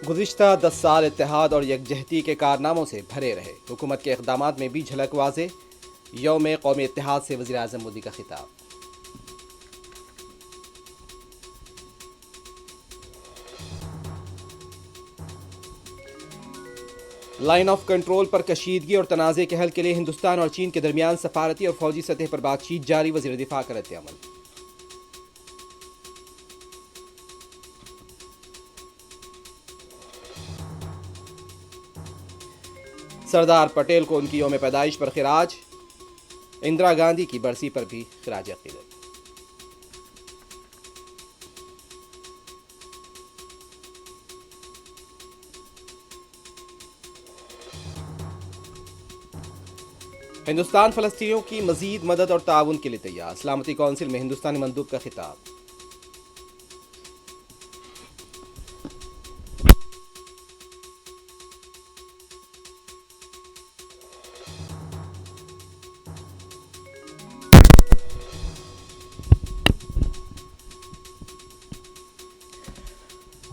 गुज़िश्ता 10 साल इत्तेहाद और यकजहती के कारनामों से भरे रहे। हुकूमत के इक़दामात में भी झलक वाज़े। यौम कौमी इत्तेहाद से वज़ीर आज़म मोदी का खिताब। लाइन ऑफ कंट्रोल पर कशीदगी और तनाज़े के हल के लिए हिंदुस्तान और चीन के दरमियान सफारती और फौजी सतह पर बातचीत जारी। वज़ीर दिफा का रद्द-ए-अमल। सरदार पटेल को उनकी यौम पैदाइश पर खिराज। इंदिरा गांधी की बरसी पर भी खिराज अक़ीदत। हिंदुस्तान फ़लस्तीनियों की मज़ीद मदद और ताउन के लिए तैयार। सलामती कौंसिल में हिंदुस्तानी मंदूब का खिताब।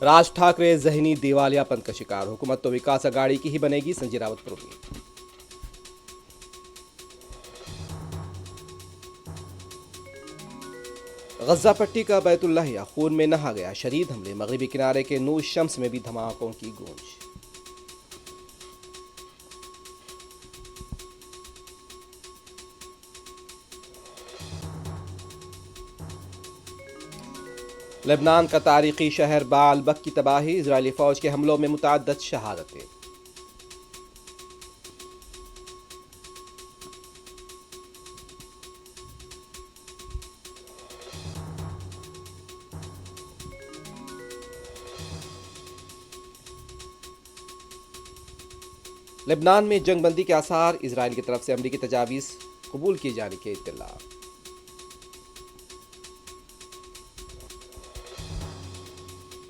राज ठाकरे जहनी दिवालियापन का शिकार। हुकूमत तो विकास अगाड़ी की ही बनेगी, संजय रावत पर उम्मीद। गज्जा पट्टी का बैतुल्लाहिया खून में नहा गया। शदीद हमले। मगरिबी किनारे के नूर शम्स में भी धमाकों की गूंज। लेबनान का तारीखी शहर बालबक की तबाही। इजरायली फौज के हमलों में मुतअद्दिद शहादतें। लेबनान में जंगबंदी के आसार। इजरायल की तरफ से अमरीकी तजावीज़ कबूल किए जाने की इत्तला।